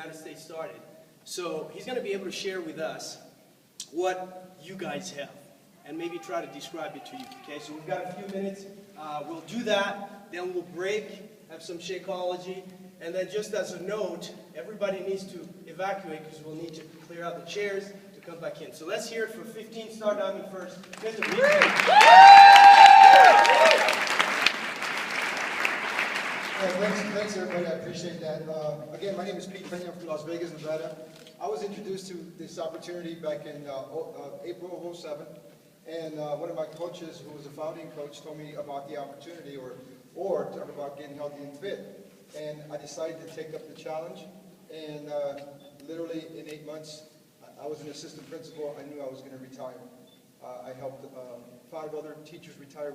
United States started. So he's going to be able to share with us what you guys have and maybe try to describe it to you. Okay, so we've got a few minutes. We'll do that, then we'll break, have some Shakeology, and then just as a note, everybody needs to evacuate because we'll need to clear out the chairs to come back in. So let's hear it for 15 Star Diamond first. Thanks everybody, I appreciate that. Again, my name is Pena from Las Vegas, Nevada. I was introduced to this opportunity back in April of '07, and one of my coaches, who was a founding coach, told me about the opportunity or talk about getting healthy and fit. And I decided to take up the challenge, and literally in 8 months, I was an assistant principal. I knew I was going to retire. I helped 5 other teachers retire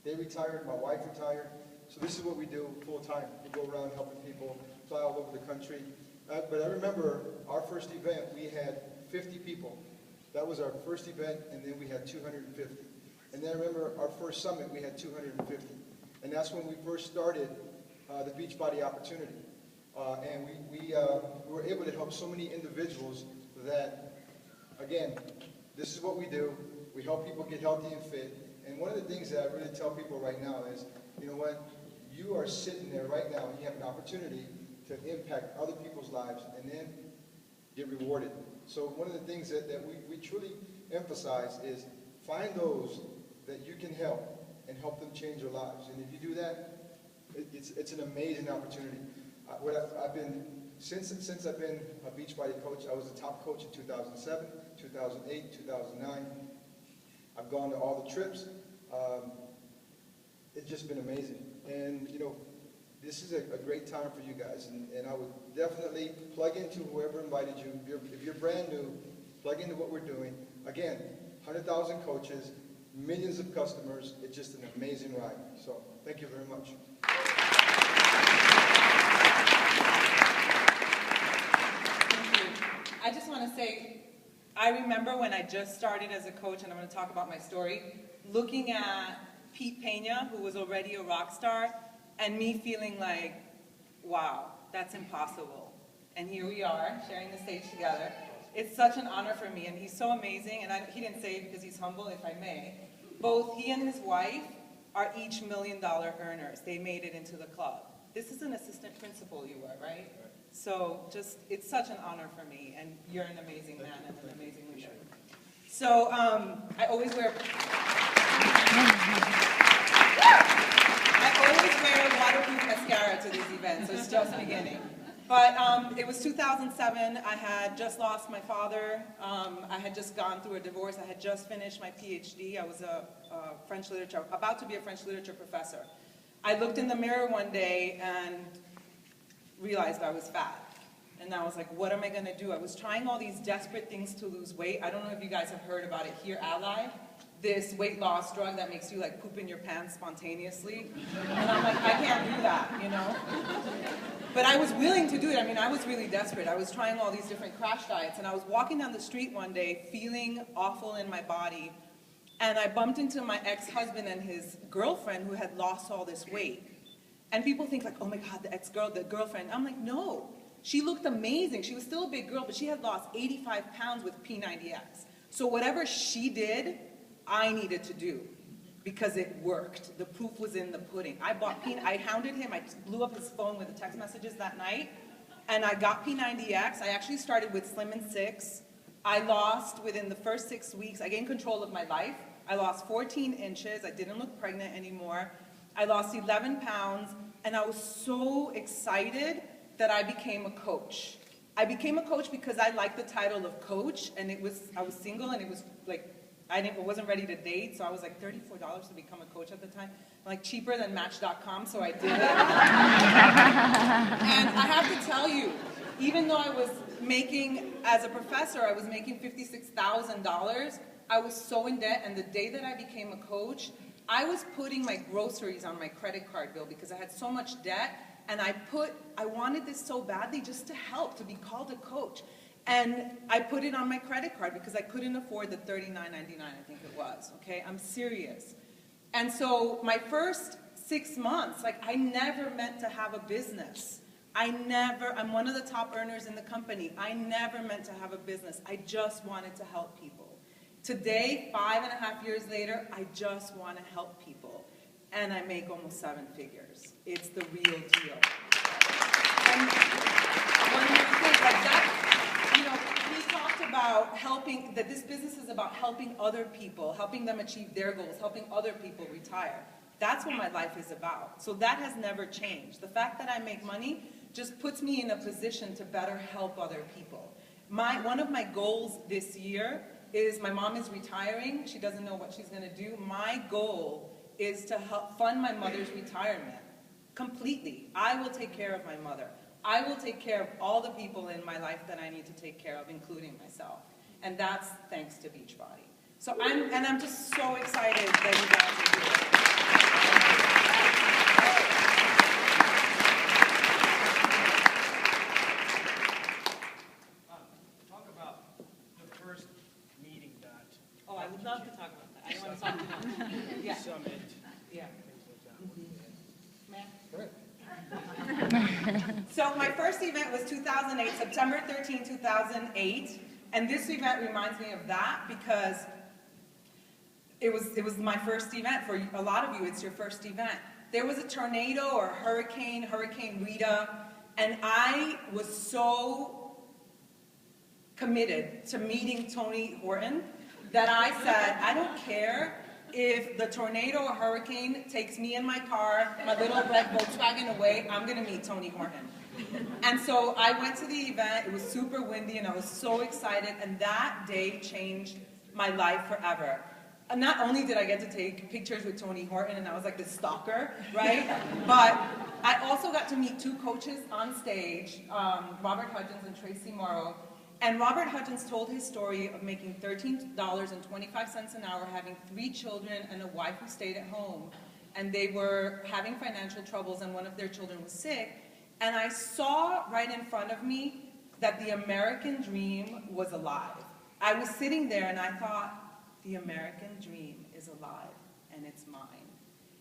they retired, my wife retired. So this is what we do full time. We go around helping people, fly all over the country. But I remember our first event, we had 50 people. That was our first event, and then we had 250. And then I remember our first summit, we had 250. And that's when we first started the Beachbody opportunity. And we were able to help so many individuals that, again, this is what we do. We help people get healthy and fit. And one of the things that I really tell people right now is, you know what? You are sitting there right now and you have an opportunity to impact other people's lives and then get rewarded. So one of the things that we truly emphasize is find those that you can help and help them change their lives. And if you do that, it's an amazing opportunity. Since I've been a Beachbody coach, I was the top coach in 2007, 2008, 2009. I've gone to all the trips. It's just been amazing. And, you know, this is a great time for you guys. And I would definitely plug into whoever invited you. If you're brand new, plug into what we're doing. Again, 100,000 coaches, millions of customers. It's just an amazing ride. So thank you very much. I just want to say, I remember when I just started as a coach, and I'm going to talk about my story, looking at Pena, who was already a rock star, and me feeling like, wow, that's impossible. And here we are, sharing the stage together. It's such an honor for me, and he's so amazing, and he didn't say it because he's humble, if I may. Both he and his wife are each $1 million earners. They made it into the club. This is an assistant principal you were, right? So it's such an honor for me, and you're an amazing man and an amazing leader. So I always wear waterproof mascara to these events, so it's just beginning. But it was 2007, I had just lost my father, I had just gone through a divorce, I had just finished my PhD, I was about to be a French literature professor. I looked in the mirror one day and realized I was fat. And I was like, what am I going to do? I was trying all these desperate things to lose weight. I don't know if you guys have heard about it here, Ally, this weight loss drug that makes you like poop in your pants spontaneously. And I'm like, I can't do that, you know? But I was willing to do it. I mean, I was really desperate. I was trying all these different crash diets, and I was walking down the street one day feeling awful in my body, and I bumped into my ex-husband and his girlfriend who had lost all this weight. And people think like, oh my God, the girlfriend. I'm like, no. She looked amazing. She was still a big girl, but she had lost 85 pounds with P90X. So whatever she did, I needed to do because it worked. The proof was in the pudding. I bought I hounded him. I blew up his phone with the text messages that night, and I got P90X. I actually started with Slim and 6. I lost within the first 6 weeks. I gained control of my life. I lost 14 inches. I didn't look pregnant anymore. I lost 11 pounds, and I was so excited that I became a coach. I became a coach because I liked the title of coach, and I was single, and it was like, I wasn't ready to date, so I was like $34 to become a coach at the time. Like cheaper than Match.com, so I did it. And I have to tell you, even though I was making, as a professor, I was making $56,000, I was so in debt, and the day that I became a coach, I was putting my groceries on my credit card bill because I had so much debt, and I wanted this so badly just to help, to be called a coach. And I put it on my credit card because I couldn't afford the $39.99, I think it was, okay? I'm serious. And so my first 6 months, like I never meant to have a business. I'm one of the top earners in the company. I never meant to have a business. I just wanted to help people. Today, 5.5 years later, I just want to help people. And I make almost 7 figures. It's the real deal. And one more thing, like that, you know, he talked about helping, that this business is about helping other people, helping them achieve their goals, helping other people retire. That's what my life is about. So that has never changed. The fact that I make money just puts me in a position to better help other people. One of my goals this year is, my mom is retiring. She doesn't know what she's going to do. My goal is to help fund my mother's retirement completely. I will take care of my mother. I will take care of all the people in my life that I need to take care of, including myself. And that's thanks to Beachbody. So I'm just so excited that you guys are here. Talk about the first meeting that. Oh, I would love to talk about that. I don't want to talk about that. Yeah. Summit. Yeah. Things like that. So my first event was 2008, September 13, 2008. And this event reminds me of that because it was my first event. For a lot of you, it's your first event. There was a tornado or a hurricane, Hurricane Rita, and I was so committed to meeting Tony Horton that I said, I don't care if the tornado or hurricane takes me in my car, my little red Volkswagen away, I'm going to meet Tony Horton. And so I went to the event. It was super windy, and I was so excited, and that day changed my life forever. And not only did I get to take pictures with Tony Horton, and I was like this stalker, right? But I also got to meet 2 coaches on stage, Robert Hudgens and Tracy Morrow. And Robert Hudgens told his story of making $13.25 an hour, having 3 children and a wife who stayed at home. And they were having financial troubles, and one of their children was sick. And I saw right in front of me that the American dream was alive. I was sitting there and I thought, the American dream is alive and it's mine.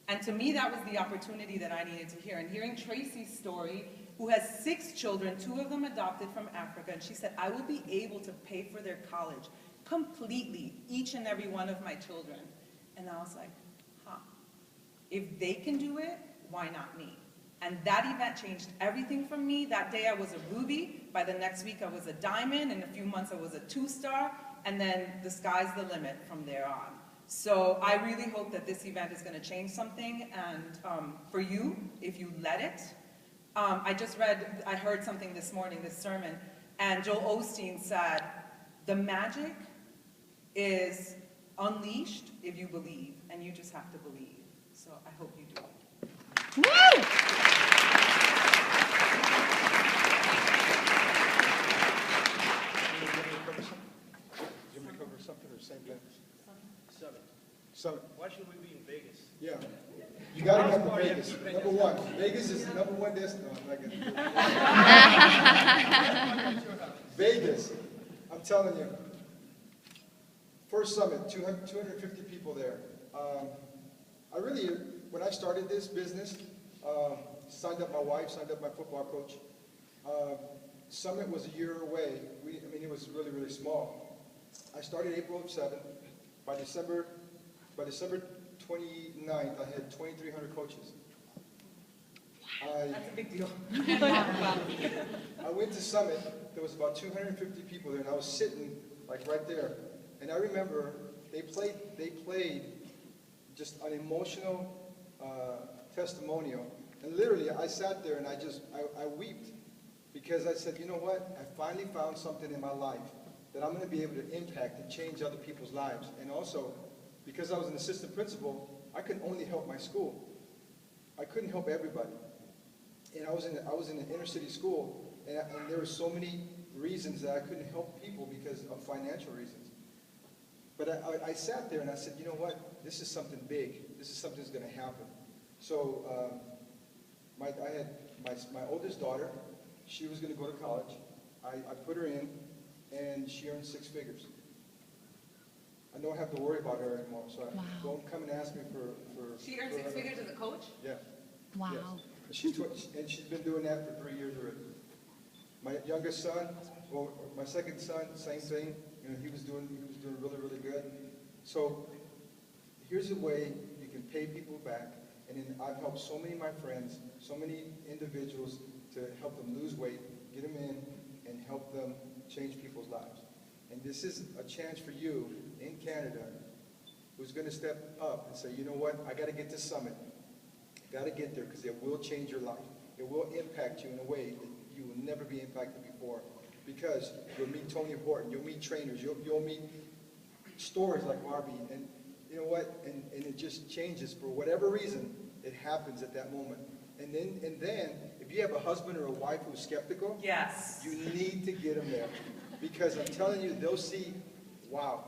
And to me, that was the opportunity that I needed to hear. And hearing Tracy's story, who has 6 children, 2 of them adopted from Africa, and she said, I will be able to pay for their college completely, each and every one of my children. And I was like, if they can do it, why not me? And that event changed everything for me. That day I was a ruby. By the next week I was a diamond. In a few months I was a 2-star. And then the sky's the limit from there on. So I really hope that this event is going to change something. And for you, if you let it. I heard something this morning, this sermon, and Joel Osteen said, the magic is unleashed if you believe, and you just have to believe. So I hope you do it. Woo! You want me to cover something or same thing? Summit. Summit. Why should we be in Vegas? Yeah. You got to come to Vegas. Number 1. Vegas is the number 1 destination. No, I'm not gonna do it. Vegas. I'm telling you. First summit, 250 people there. When I started this business, signed up my wife, signed up my football coach. Summit was a year away. It was really, really small. I started April of 7. By December 29th, I had 2,300 coaches. That's a big deal. I went to Summit. There was about 250 people there, and I was sitting like right there. And I remember they played just an emotional testimonial. And literally, I sat there and I wept because I said, you know what? I finally found something in my life that I'm going to be able to impact and change other people's lives. And also, because I was an assistant principal, I could only help my school. I couldn't help everybody. And I was in an inner city school, and there were so many reasons that I couldn't help people because of financial reasons. But I sat there and I said, you know what? This is something big. This is something that's going to happen. So I had my oldest daughter. She was going to go to college. I put her in, and she earned 6 figures. I don't have to worry about her anymore. So don't come and ask me for She earned 6 figures as a coach? Yeah. Wow. Yes. She's been doing that for 3 years already. My youngest son, well, my second son, same thing. You know, he was doing really, really good. So here's a way you can pay people back. And then I've helped so many of my friends, so many individuals to help them lose weight, get them in, and help them change people's lives. And this is a chance for you in Canada who's going to step up and say, you know what, I got to get to Summit. I got to get there because it will change your life. It will impact you in a way that you will never be impacted before. Because you'll meet Tony Horton, you'll meet trainers, you'll meet stories like Barbie, and you know what? And it just changes for whatever reason. It happens at that moment. And then, if you have a husband or a wife who's skeptical, Yes. you need to get them there, because I'm telling you, they'll see, wow,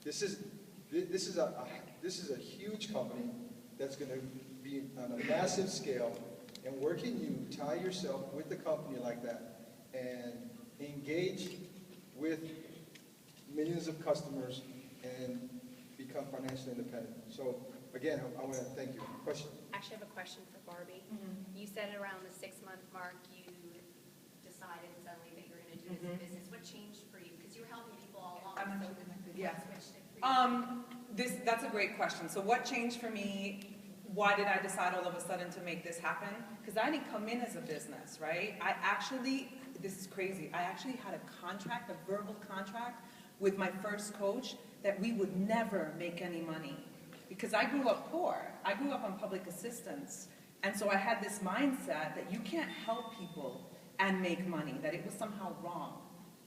this is a huge company that's going to be on a massive scale. And where can you tie yourself with the company like that and engage with millions of customers and become financially independent? So again, I want to thank you. Question? Actually, I have a question for Barbie. You said around the 6-month mark, you decided suddenly that you were going to do this business. What changed for you? Because you were helping people all along. So Yeah. what switched it for you? That's a great question. So what changed for me? Why did I decide all of a sudden to make this happen? Because I didn't come in as a business, right? This is crazy. I actually had a verbal contract with my first coach that we would never make any money. Because I grew up poor. I grew up on public assistance. And so I had this mindset that you can't help people and make money, that it was somehow wrong.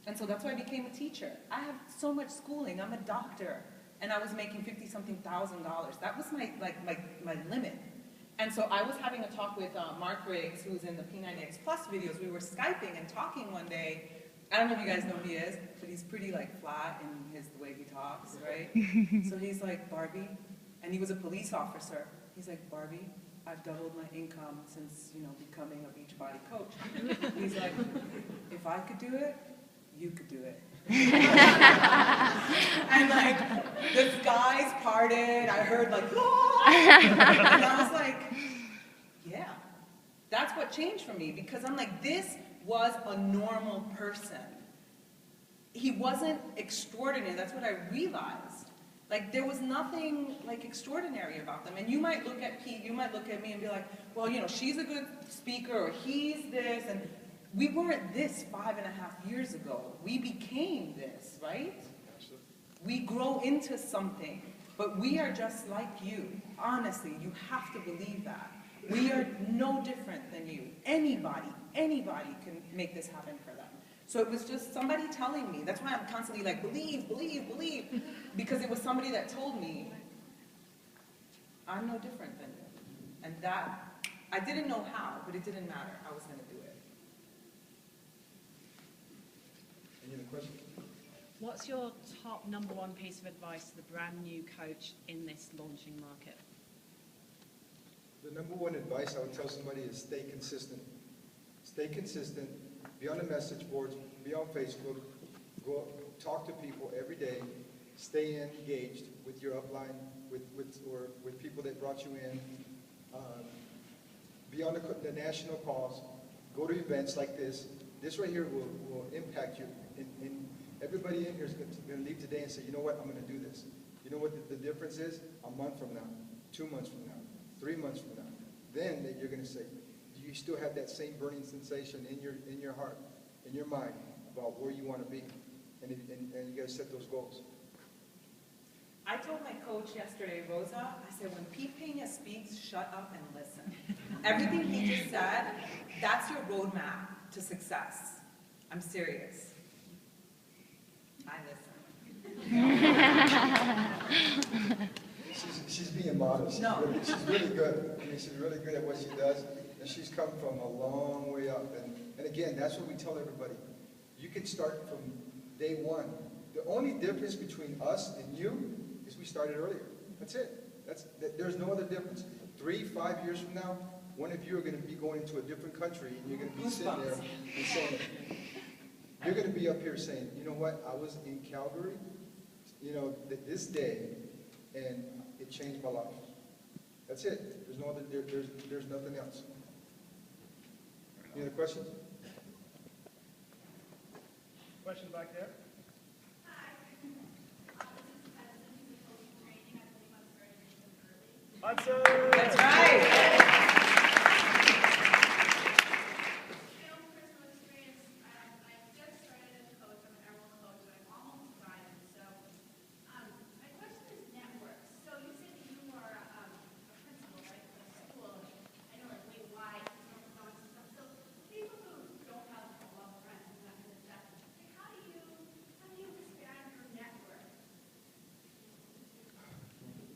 And so that's why I became a teacher. I have so much schooling. I'm a doctor. And I was making $50-something thousand. That was my limit. And so I was having a talk with Mark Riggs, who's in the P90X Plus videos. We were Skyping and talking one day. I don't know if you guys know who he is, but he's pretty flat in the way he talks, right? So he's like, Barbie, and he was a police officer. He's like, Barbie, I've doubled my income since, becoming a Beachbody coach. He's like, if I could do it, you could do it. And the skies parted, I heard "Ah!" and I was like, yeah, that's what changed for me, because I'm like, this was a normal person. He wasn't extraordinary, that's what I realized. There was nothing extraordinary about them. And you might look at Pete, you might look at me and be like, well, she's a good speaker, or he's this, and we weren't this 5.5 years ago. We became this, right? Absolutely. We grow into something, but we are just like you. Honestly, you have to believe that. We are no different than you. Anybody can make this happen for them. So it was just somebody telling me. That's why I'm constantly believe, believe, believe. Because it was somebody that told me, I'm no different than you. And that, I didn't know how, but it didn't matter. I was going to do it. Any other questions? What's your top #1 piece of advice to the brand new coach in this launching market? The #1 advice I would tell somebody is stay consistent. Stay consistent. Be on the message boards. Be on Facebook. Go talk to people every day. Stay engaged with your upline, with people that brought you in. Be on the national calls. Go to events like this. This right here will impact you. And everybody in here is going to leave today and say, you know what, I'm going to do this. You know what the difference is? A month from now, 2 months from now, 3 months from now. Then you're going to say, do you still have that same burning sensation in your heart, in your mind, about where you want to be? And you got to set those goals. I told my coach yesterday, Rosa, I said, when Pete Pena speaks, shut up and listen. Everything he just said, that's your roadmap to success. I'm serious. I listen. She's being modest. No. She's really good. I mean, she's really good at what she does, and she's come from a long way up. And again, that's what we tell everybody. You can start from day one. The only difference between us and you is we started earlier. That's it. There's no other difference. 3, 5 years from now, one of you are going to be going to a different country, and you're going to be sitting there and saying, you're going to be up here saying, you know what, I was in Calgary, this day, and it changed my life. That's it. There's no other. There's nothing else. Any other questions? Question back there? Hudson! That's right. My own personal experience, I just started as a coach. I'm an Emerald coach, and I'm almost arriving. So, my question is networks. So you said that you are a principal, right, for a school. I know, like, way wide, so people who don't have a lot of friends and that kind of stuff, like, how do you expand your network?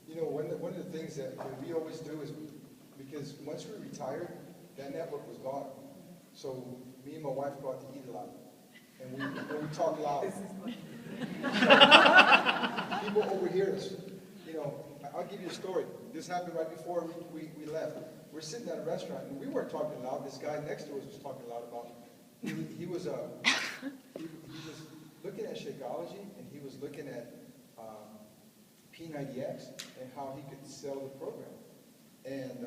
You know, one of the things that we always do is, because once we retired, that network was gone. So me and my wife go out to eat a lot, and we talk loud. People overhear us. You know, I'll give you a story. This happened right before we left. We're sitting at a restaurant, and we weren't talking loud. This guy next to us was talking loud about me. He was looking at Shakeology, and he was looking at Pena and how he could sell the program. And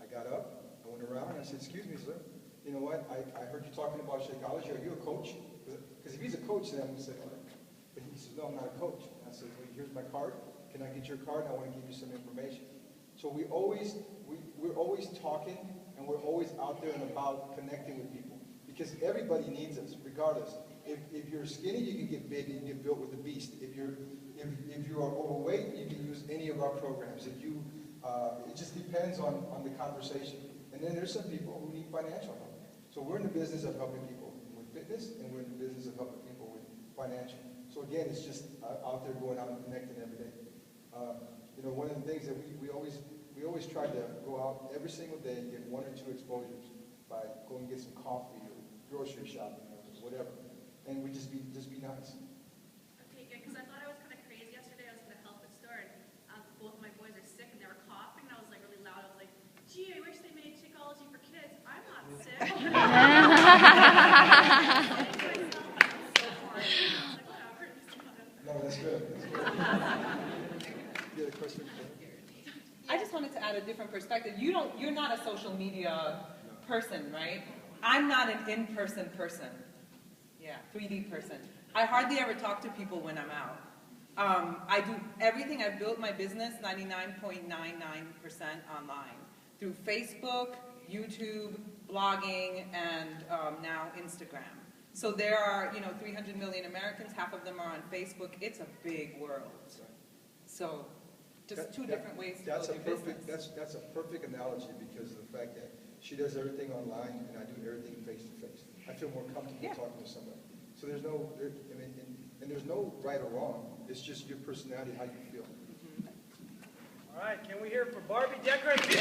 I got up, I went around, and I said, "Excuse me, sir. You know what? I heard you talking about Shakeology. Are you a coach?" Because if he's a coach, then I'm going to say, "All right." But he said, "No, I'm not a coach." And I said, "Well, here's my card. Can I get your card? I want to give you some information." So we're always talking, and we're always out there and about connecting with people, because everybody needs us, regardless. If you're skinny, you can get big and you get built with a beast. If you are overweight, you can use any of our programs. It just depends on the conversation. And then there's some people who need financial help. So we're in the business of helping people with fitness, and we're in the business of helping people with financial. So again, it's just out there going out and connecting every day. You know, one of the things that we always try to go out every single day and get 1 or 2 exposures by going and get some coffee or grocery shopping or whatever. And we just be nice. Okay, good, because I thought I was kind of crazy yesterday. I was at the health food store, and both my boys are sick, and they were coughing, and I was like really loud. I was like, "Gee, I wish they made Shakeology for kids. I'm not sick." No, that's good. That's good. You had a question? I just wanted to add a different perspective. You're not a social media person, right? I'm not an in-person person. Yeah, 3D person. I hardly ever talk to people when I'm out. I do everything. I've built my business 99.99% online through Facebook, YouTube, blogging, and now Instagram. So there are, 300 million Americans. Half of them are on Facebook. It's a big world. So just two different ways to build your business. That's a perfect analogy, because of the fact that she does everything online and I do everything face to face. I feel more comfortable talking to somebody. So there's no right or wrong. It's just your personality, how you feel. All right, can we hear it for Barbie Decorative?